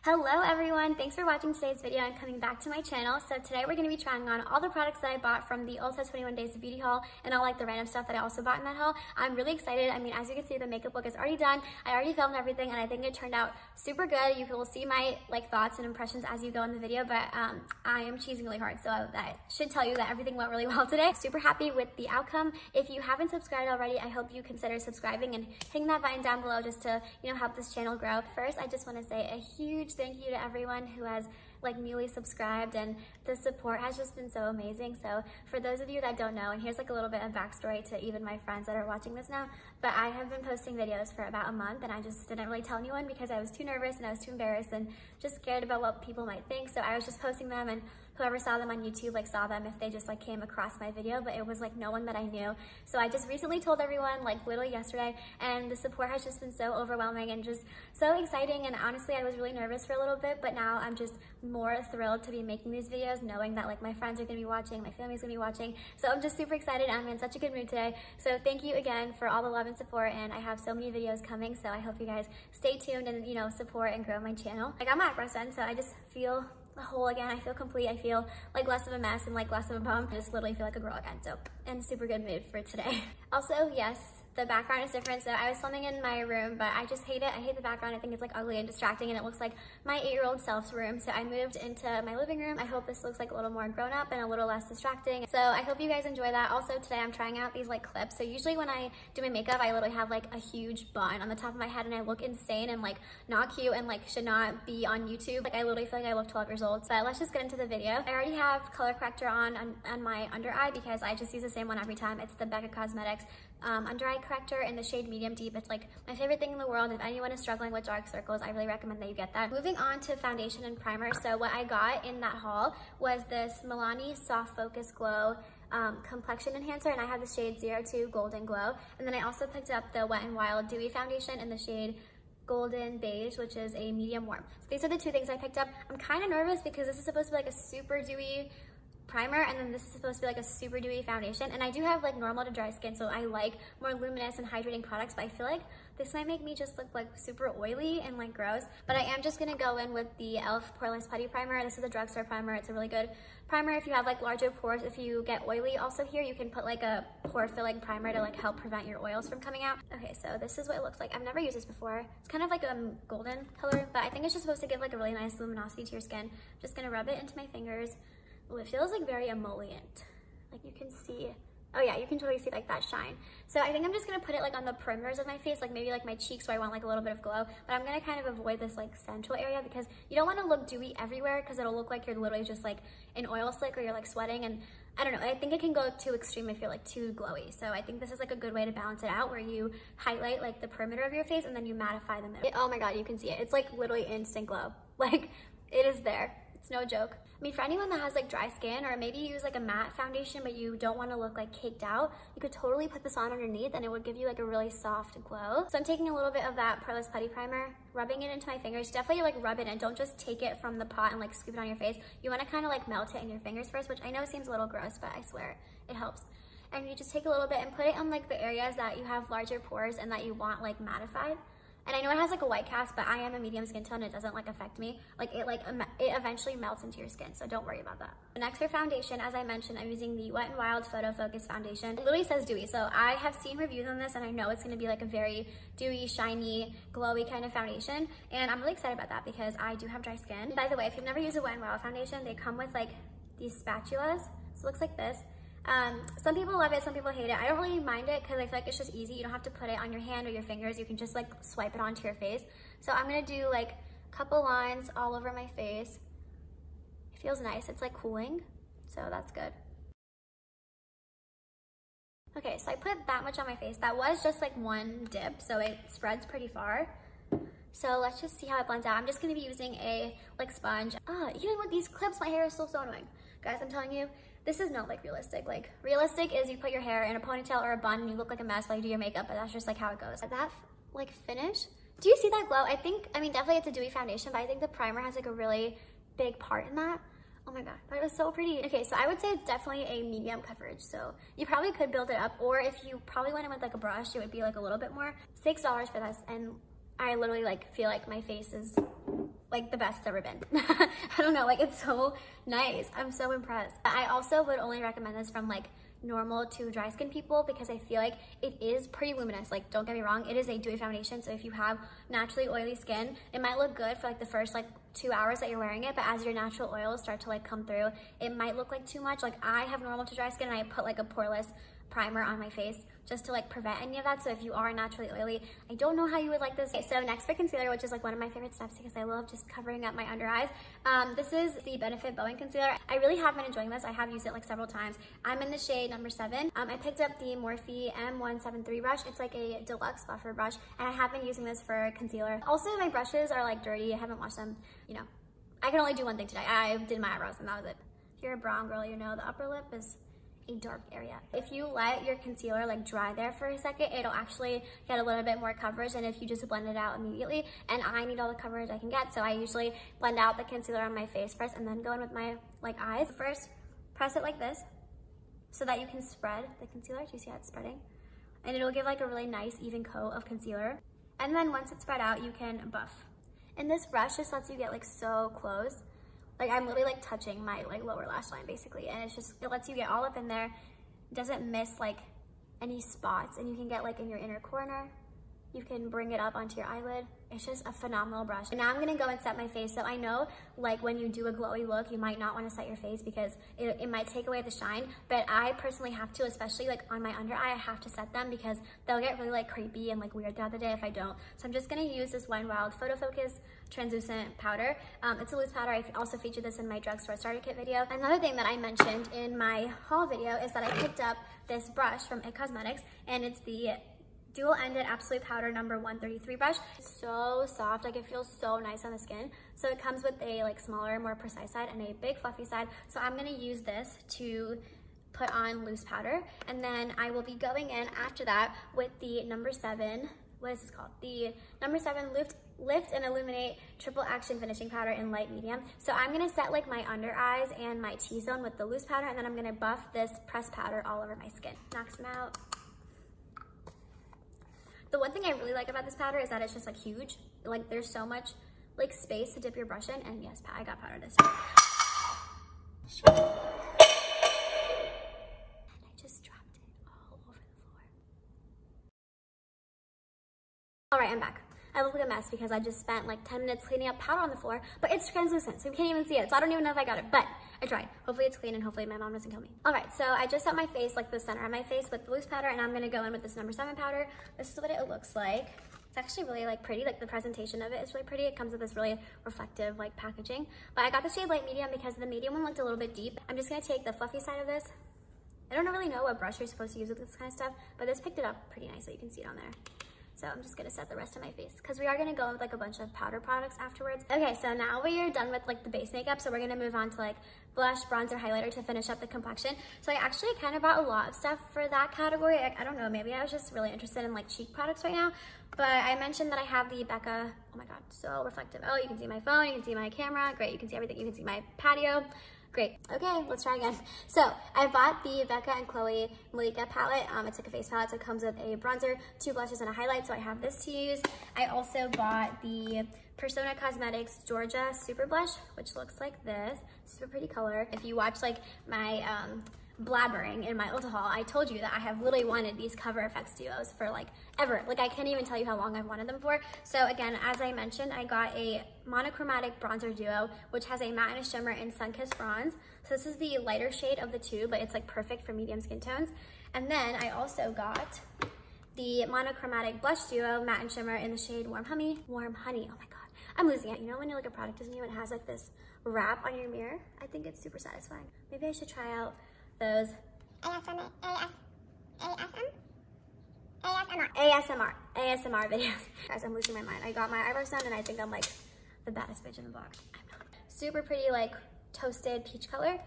Hello everyone, thanks for watching today's video and coming back to my channel. So today we're going to be trying on all the products that I bought from the ULTA 21 Days of Beauty haul and all like the random stuff that I also bought in that haul. I'm really excited. I mean, as you can see, the makeup look is already done. I already filmed everything and I think it turned out super good. You will see my thoughts and impressions as you go in the video, but I am cheesing really hard, so that should tell you that everything went really well today. Super happy with the outcome. If you haven't subscribed already, I hope you consider subscribing and hitting that button down below just to, help this channel grow. First, I just want to say a huge thank you to everyone who has newly subscribed, and the support has just been so amazing. So for those of you that don't know, and here's a little bit of backstory to even my friends that are watching this now, but I have been posting videos for about a month and I just didn't really tell anyone because I was too nervous and I was too embarrassed and just scared about what people might think. So I was just posting them, and whoever saw them on YouTube saw them if they just came across my video, but it was no one that I knew. So I just recently told everyone literally yesterday, and the support has just been so overwhelming and just so exciting. And honestly, I was really nervous for a little bit, but now I'm just more thrilled to be making these videos, knowing that my friends are gonna be watching, my family's gonna be watching. So I'm just super excited. I'm in such a good mood today. So thank you again for all the love and support, and I have so many videos coming, so I hope you guys stay tuned and support and grow my channel. I got my eyebrows done, so I just feel whole again. I feel complete. I feel less of a mess and less of a bum. I just literally feel like a girl again. So in super good mood for today. Also, yes, the background is different. So I was filming in my room, but I just hate it. I hate the background. I think it's ugly and distracting, and it looks like my 8-year-old self's room. So I moved into my living room. I hope this looks a little more grown up and a little less distracting. So I hope you guys enjoy that. Also today I'm trying out these clips. So usually when I do my makeup, I literally have a huge bun on the top of my head and I look insane and not cute and should not be on YouTube. I literally feel I look 12 years old. So let's just get into the video. I already have color corrector on my under eye because I just use the same one every time. It's the Becca Cosmetics under eye corrector in the shade medium deep. It's my favorite thing in the world. If anyone is struggling with dark circles, I really recommend that you get that. Moving on to foundation and primer. So what I got in that haul was this Milani Soft Focus Glow complexion enhancer, and I have the shade 02 Golden Glow. And then I also picked up the Wet n Wild Dewy foundation in the shade Golden Beige, which is a medium warm. So these are the two things I picked up. I'm kind of nervous because this is supposed to be a super dewy primer, and then this is supposed to be a super dewy foundation, and I do have normal to dry skin, so I like more luminous and hydrating products, but I feel this might make me just look super oily and gross. But I am just gonna go in with the e.l.f. poreless putty primer. This is a drugstore primer. It's a really good primer if you have larger pores. If you get oily, also here you can put a pore filling primer to help prevent your oils from coming out. Okay, so this is what it looks like. I've never used this before. It's kind of a golden color, but I think it's just supposed to give a really nice luminosity to your skin. I'm just gonna rub it into my fingers. Oh, it feels very emollient. You can see, oh yeah, you can totally see that shine. So I think I'm just gonna put it on the perimeters of my face, maybe my cheeks where I want a little bit of glow, but I'm gonna kind of avoid this central area because you don't wanna look dewy everywhere because it'll look like you're literally just an oil slick or you're sweating, and I don't know, I think it can go too extreme if you're too glowy. So I think this is a good way to balance it out, where you highlight the perimeter of your face and then you mattify the middle. Oh my god, you can see it. It's literally instant glow. It is there. It's no joke. I mean, for anyone that has dry skin, or maybe you use a matte foundation but you don't want to look caked out, you could totally put this on underneath and it would give you a really soft glow. So I'm taking a little bit of that poreless putty primer, rubbing it into my fingers. Definitely rub it in. Don't just take it from the pot and scoop it on your face. You want to kind of melt it in your fingers first, which I know seems a little gross, but I swear it helps. And you just take a little bit and put it on the areas that you have larger pores and that you want mattified. And I know it has a white cast, but I am a medium skin tone. It doesn't affect me. It eventually melts into your skin, so don't worry about that. Next for foundation, as I mentioned, I'm using the Wet n Wild Photo Focus foundation. It literally says dewy, so I have seen reviews on this and I know it's gonna be a very dewy, shiny, glowy kind of foundation. And I'm really excited about that because I do have dry skin. By the way, if you've never used a Wet n Wild foundation, they come with these spatulas. So it looks like this. Some people love it, some people hate it. I don't really mind it because I feel it's just easy. You don't have to put it on your hand or your fingers. You can just swipe it onto your face. So I'm gonna do a couple lines all over my face. It feels nice. It's cooling, so that's good. Okay, so I put that much on my face. That was just one dip, so it spreads pretty far. So let's just see how it blends out. I'm just gonna be using a sponge. Even with these clips, my hair is still so annoying. Guys, I'm telling you, this is not realistic. Realistic is you put your hair in a ponytail or a bun and you look like a mess while you do your makeup, but that's just how it goes. That finish, do you see that glow? I mean, definitely it's a dewy foundation, but I think the primer has a really big part in that. Oh my god, but it was so pretty. Okay, so I would say it's definitely a medium coverage, so you probably could build it up, or if you probably went in with a brush, it would be a little bit more. $6 for this, and I literally feel my face is like the best it's ever been. I don't know, like it's so nice. I'm so impressed. I also would only recommend this from like normal to dry skin people because I feel like it is pretty luminous. Like, don't get me wrong, it is a dewy foundation, so if you have naturally oily skin, it might look good for like the first like 2 hours that you're wearing it, but as your natural oils start to like come through, it might look like too much. Like, I have normal to dry skin and I put like a poreless primer on my face just to like prevent any of that. So if you are naturally oily, I don't know how you would like this. Okay, so next for concealer, which is like one of my favorite steps because I love just covering up my under eyes. This is the Benefit boe-ing concealer. I really have been enjoying this. I have used it like several times. I'm in the shade number 7. I picked up the Morphe M173 brush. It's like a deluxe buffer brush, and I have been using this for concealer. Also, my brushes are like dirty. I haven't washed them, you know. I can only do one thing today. I did my eyebrows and that was it. If you're a brown girl, you know the upper lip is a dark area. If you let your concealer like dry there for a second, it'll actually get a little bit more coverage than if you just blend it out immediately, and I need all the coverage I can get, so I usually blend out the concealer on my face first and then go in with my like eyes. First, press it like this so that you can spread the concealer. Do you see how it's spreading? And it'll give like a really nice even coat of concealer, and then once it's spread out, you can buff. And this brush just lets you get like so close. Like, I'm literally like touching my like lower lash line basically, and it's just, it lets you get all up in there. It doesn't miss like any spots, and you can get like in your inner corner. You can bring it up onto your eyelid. It's just a phenomenal brush. And now I'm gonna go and set my face. So I know like when you do a glowy look, you might not wanna set your face because it might take away the shine, but I personally have to, especially like on my under eye, I have to set them because they'll get really like creepy and like weird throughout the day if I don't. So I'm just gonna use this Wet n Wild Photo Focus translucent powder. It's a loose powder. I also featured this in my drugstore starter kit video. Another thing that I mentioned in my haul video is that I picked up this brush from It Cosmetics, and it's the dual-ended absolute powder number 133 brush. It's so soft, like it feels so nice on the skin. So it comes with a like smaller, more precise side and a big fluffy side. So I'm gonna use this to put on loose powder, and then I will be going in after that with the number 7, what is this called? The number 7 Lift and Illuminate Triple Action Finishing Powder in light medium. So I'm gonna set like my under eyes and my T-zone with the loose powder, and then I'm gonna buff this pressed powder all over my skin. Knocks them out. The one thing I really like about this powder is that it's just like huge. Like there's so much like space to dip your brush in, and yes, I got powder this time. And I just dropped it all over the floor. All right, I'm back. I look like a mess because I just spent like 10 minutes cleaning up powder on the floor, but it's translucent, so you can't even see it. So I don't even know if I got it, but I tried. Hopefully it's clean and hopefully my mom doesn't kill me. All right, so I just set my face, like the center of my face with the loose powder, and I'm gonna go in with this number 7 powder. This is what it looks like. It's actually really like pretty, like the presentation of it is really pretty. It comes with this really reflective like packaging, but I got the shade light medium because the medium one looked a little bit deep. I'm just gonna take the fluffy side of this. I don't really know what brush you're supposed to use with this kind of stuff, but this picked it up pretty nicely. You can see it on there. So I'm just gonna set the rest of my face because we are gonna go with like a bunch of powder products afterwards. Okay, so now we are done with like the base makeup, so we're gonna move on to like blush, bronzer, highlighter to finish up the complexion. So I actually kind of bought a lot of stuff for that category. I don't know, maybe I was just really interested in like cheek products right now, but I mentioned that I have the Becca, oh my God, so reflective. Oh, you can see my phone, you can see my camera, great, you can see everything, you can see my patio. Great. Okay, let's try again. So I bought the Becca and Chloe Malika palette. It's like a face palette, so it comes with a bronzer, 2 blushes, and a highlight, so I have this to use. I also bought the Persona Cosmetics Georgia Super Blush, which looks like this. Super pretty color. If you watch like my blabbering in my ULTA haul, I told you that I have literally wanted these Cover FX duos for like ever. Like I can't even tell you how long I've wanted them for. So again, as I mentioned, I got a monochromatic bronzer duo, which has a matte and a shimmer in Sunkissed Bronze. So this is the lighter shade of the two, but it's like perfect for medium skin tones. And then I also got the monochromatic blush duo, matte and shimmer in the shade Warm Honey. Warm Honey, oh my God. I'm losing it. You know when you look at a product is new and it has like this wrap on your mirror? I think it's super satisfying. Maybe I should try out those ASMR videos. Guys, I'm losing my mind. I got my eyebrows done and I think I'm like the baddest bitch in the block. I'm not. Super pretty like toasted peach color.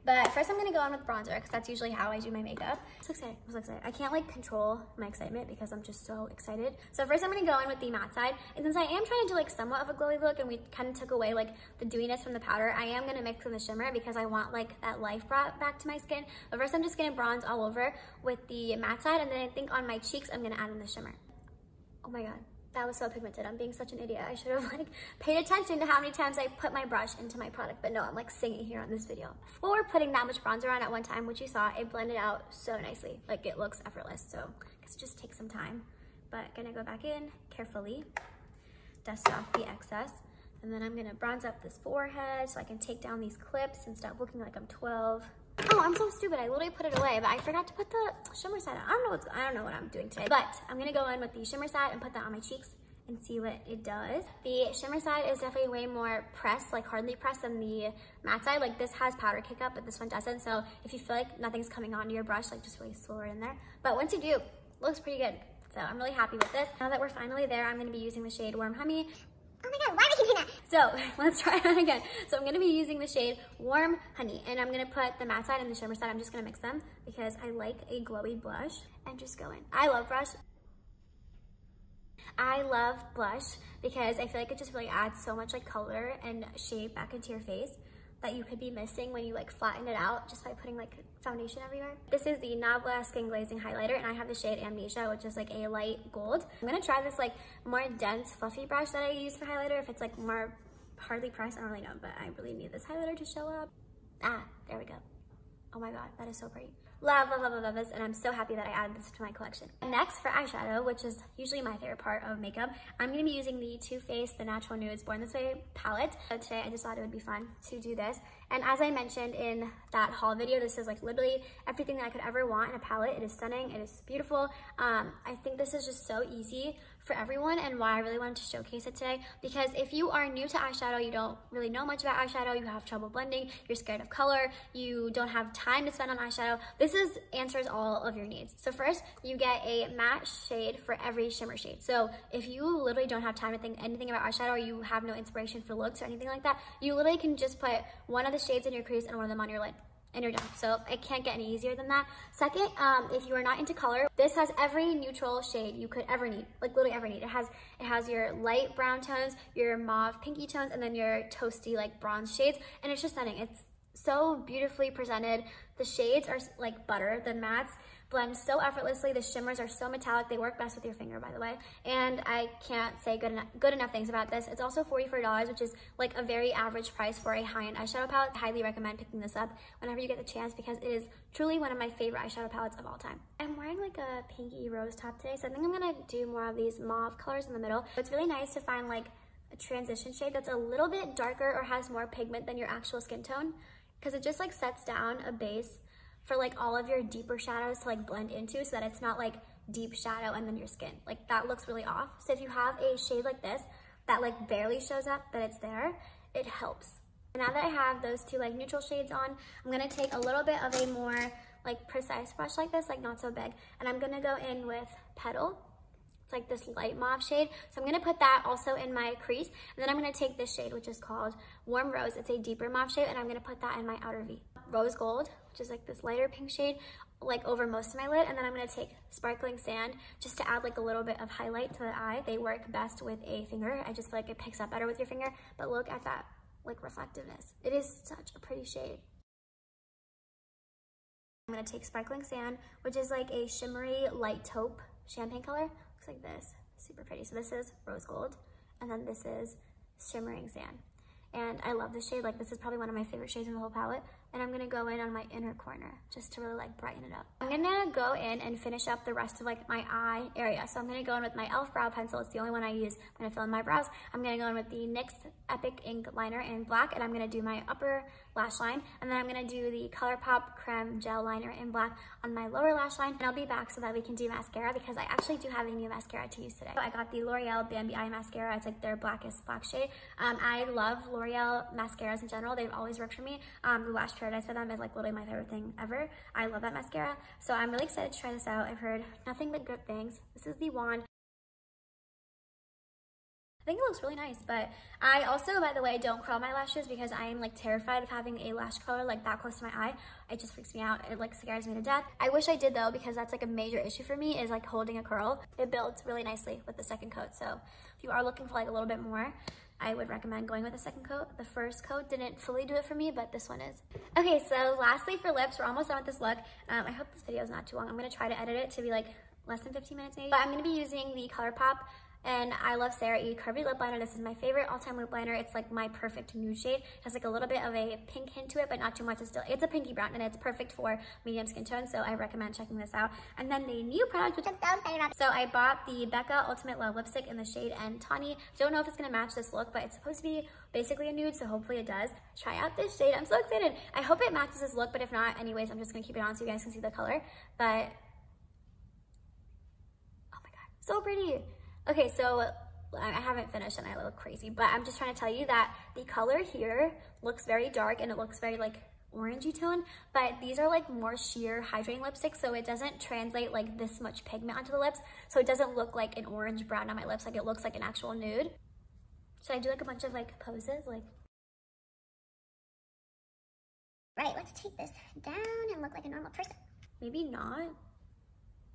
But first I'm gonna go on with bronzer because that's usually how I do my makeup. I'm so excited, I'm so excited. I can't like control my excitement because I'm just so excited. So first I'm gonna go in with the matte side. And since I am trying to do like somewhat of a glowy look and we kind of took away like the dewiness from the powder, I am gonna mix in the shimmer because I want like that life brought back to my skin. But first I'm just gonna bronze all over with the matte side, and then I think on my cheeks I'm gonna add in the shimmer. Oh my God. That was so pigmented. I'm being such an idiot. I should have like paid attention to how many times I put my brush into my product, but no, I'm like singing here on this video. For putting that much bronzer on at one time, which you saw, it blended out so nicely. Like it looks effortless, so I guess it just takes some time. But gonna go back in carefully, dust off the excess, and then I'm gonna bronze up this forehead so I can take down these clips and stop looking like I'm 12. Oh, I'm so stupid. I literally put it away, but I forgot to put the shimmer side on. I don't know what I'm doing today, but I'm gonna go in with the shimmer side and put that on my cheeks and see what it does. The shimmer side is definitely way more pressed, like hardly pressed, than the matte side. Like this has powder kick up, but this one doesn't. So if you feel like nothing's coming onto your brush, like just really swirl it in there. But once you do, it looks pretty good. So I'm really happy with this. Now that we're finally there, I'm gonna be using the shade Warm Honey. Oh my god, why am I doing that? So let's try it on again. So I'm gonna be using the shade Warm Honey, and I'm gonna put the matte side and the shimmer side. I'm just gonna mix them because I like a glowy blush, and just go in. I love blush because I feel like it just really adds so much like color and shape back into your face that you could be missing when you like flatten it out just by putting like foundation everywhere. This is the Nabla Skin Glazing Highlighter, and I have the shade Amnesia, which is like a light gold. I'm gonna try this like more dense fluffy brush that I use for highlighter. If it's like more hardly pressed, I don't really know, but I really need this highlighter to show up. Ah, there we go. Oh my god, that is so pretty. Love, love, love, love, love this, and I'm so happy that I added this to my collection. Next, for eyeshadow, which is usually my favorite part of makeup, I'm going to be using the Too Faced The Natural Nudes Born This Way palette. So today, I just thought it would be fun to do this. And as I mentioned in that haul video, this is like literally everything that I could ever want in a palette. It is stunning. It is beautiful. I think this is just so easy for everyone, and why I really wanted to showcase it today, because if you are new to eyeshadow, you don't really know much about eyeshadow, you have trouble blending, you're scared of color, you don't have time to spend on eyeshadow, this answers all of your needs. So first, you get a matte shade for every shimmer shade. So if you literally don't have time to think anything about eyeshadow, or you have no inspiration for looks or anything like that, you literally can just put one of the shades in your crease and one of them on your lid, and you're done. So it can't get any easier than that. Second, if you are not into color, this has every neutral shade you could ever need, like literally ever need. It has your light brown tones, your mauve pinky tones, and then your toasty like bronze shades, and it's just stunning. It's so beautifully presented. The shades are like butter. The mattes blend so effortlessly. The shimmers are so metallic. They work best with your finger, by the way. And I can't say good enough things about this. It's also $44, which is like a very average price for a high-end eyeshadow palette. I highly recommend picking this up whenever you get the chance, because it is truly one of my favorite eyeshadow palettes of all time. I'm wearing like a pinky rose top today, so I think I'm gonna do more of these mauve colors in the middle. It's really nice to find like a transition shade that's a little bit darker or has more pigment than your actual skin tone, because it just like sets down a base for like all of your deeper shadows to like blend into, so that it's not like deep shadow and then your skin. Like that looks really off. So if you have a shade like this that like barely shows up that it's there, it helps. Now that I have those two like neutral shades on, I'm gonna take a little bit of a more like precise brush like this, like not so big, and I'm gonna go in with Petal. It's like this light mauve shade. So I'm gonna put that also in my crease, and then I'm gonna take this shade, which is called Warm Rose. It's a deeper mauve shade, and I'm gonna put that in my outer V. Rose Gold, which is like this lighter pink shade, like over most of my lid, and then I'm gonna take Sparkling Sand just to add like a little bit of highlight to the eye. They work best with a finger. I just feel like it picks up better with your finger, but look at that like reflectiveness. It is such a pretty shade. I'm gonna take Sparkling Sand, which is like a shimmery light taupe champagne color. Looks like this, super pretty. So this is Rose Gold, and then this is Shimmering Sand. And I love this shade. Like this is probably one of my favorite shades in the whole palette. And I'm gonna go in on my inner corner just to really like brighten it up. I'm gonna go in and finish up the rest of like my eye area. So I'm gonna go in with my e.l.f. brow pencil. It's the only one I use when I fill in my brows. I'm gonna go in with the NYX Epic Ink Liner in black, and I'm gonna do my upper lash line. And then I'm gonna do the Colourpop Creme Gel Liner in black on my lower lash line. And I'll be back so that we can do mascara, because I actually do have a new mascara to use today. So I got the L'Oreal Bambi Eye Mascara. It's like their blackest black shade. I love L'Oreal mascaras in general. They've always worked for me. The Lash Paradise for them is like literally my favorite thing ever. I love that mascara. So I'm really excited to try this out. I've heard nothing but good things. This is the wand. I think it looks really nice, but I also, by the way, don't curl my lashes because I am like terrified of having a lash curler like that close to my eye. It just freaks me out. It like scares me to death. I wish I did though, because that's like a major issue for me, is like holding a curl. It builds really nicely with the second coat. So if you are looking for like a little bit more, I would recommend going with a second coat. The first coat didn't fully do it for me, but this one is. Okay, so lastly for lips, we're almost done with this look. I hope this video is not too long. I'm gonna try to edit it to be like less than 15 minutes maybe. But I'm gonna be using the Colourpop and I love Sarah E. Curvy Lip Liner. This is my favorite all-time lip liner. It's like my perfect nude shade. It has like a little bit of a pink hint to it, but not too much. It's a pinky brown, and it's perfect for medium skin tone, so I recommend checking this out. And then the new product, which I'm so excited about. So I bought the Becca Ultimate Love Lipstick in the shade Tawney. Don't know if it's gonna match this look, but it's supposed to be basically a nude, so hopefully it does. Try out this shade. I'm so excited. I hope it matches this look, but if not, anyways, I'm just gonna keep it on so you guys can see the color. But oh my god, so pretty. Okay, so I haven't finished and I look crazy, but I'm just trying to tell you that the color here looks very dark and it looks very like orangey tone, but these are like more sheer hydrating lipsticks, so it doesn't translate like this much pigment onto the lips, so it doesn't look like an orange brown on my lips, like it looks like an actual nude. Should I do like a bunch of like poses? Like, right, let's take this down and look like a normal person. Maybe not.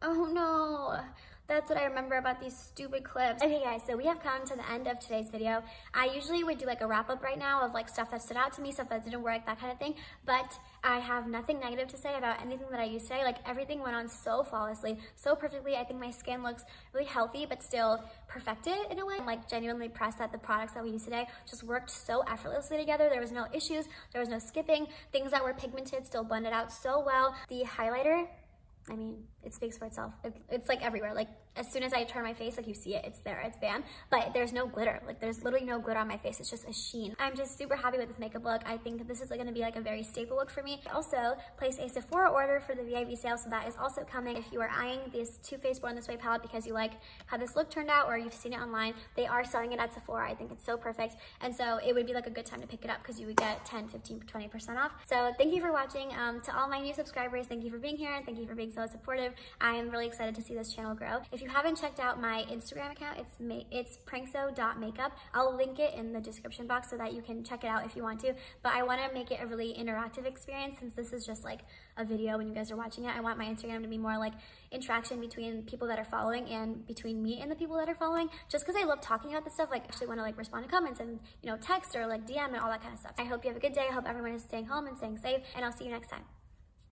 Oh no, that's what I remember about these stupid clips. Okay guys, so we have come to the end of today's video. I usually would do like a wrap up right now of like stuff that stood out to me, stuff that didn't work, that kind of thing, but I have nothing negative to say about anything that I used today. Like everything went on so flawlessly, so perfectly. I think my skin looks really healthy, but still perfected in a way. I'm like genuinely impressed that the products that we used today just worked so effortlessly together. There was no issues, there was no skipping. Things that were pigmented still blended out so well. The highlighter, I mean, it speaks for itself. It's like everywhere. Like as soon as I turn my face, like you see it, it's there, it's bam. But there's no glitter. Like there's literally no glitter on my face. It's just a sheen. I'm just super happy with this makeup look. I think this is like gonna be like a very staple look for me. I also placed a Sephora order for the VIB sale, so that is also coming. If you are eyeing this Too Faced Born This Way palette because you like how this look turned out or you've seen it online, they are selling it at Sephora. I think it's so perfect. And so it would be like a good time to pick it up because you would get 10, 15, 20% off. So thank you for watching. To all my new subscribers, thank you for being here and thank you for being so supportive. I am really excited to see this channel grow. If you haven't checked out my Instagram account, it's prankso.makeup. I'll link it in the description box so that you can check it out if you want to. But I want to make it a really interactive experience since this is just like a video when you guys are watching it. I want my Instagram to be more like interaction between people that are following and between me and the people that are following. Just because I love talking about this stuff, like actually want to like respond to comments and text or like DM and all that kind of stuff. I hope you have a good day. I hope everyone is staying home and staying safe, and I'll see you next time.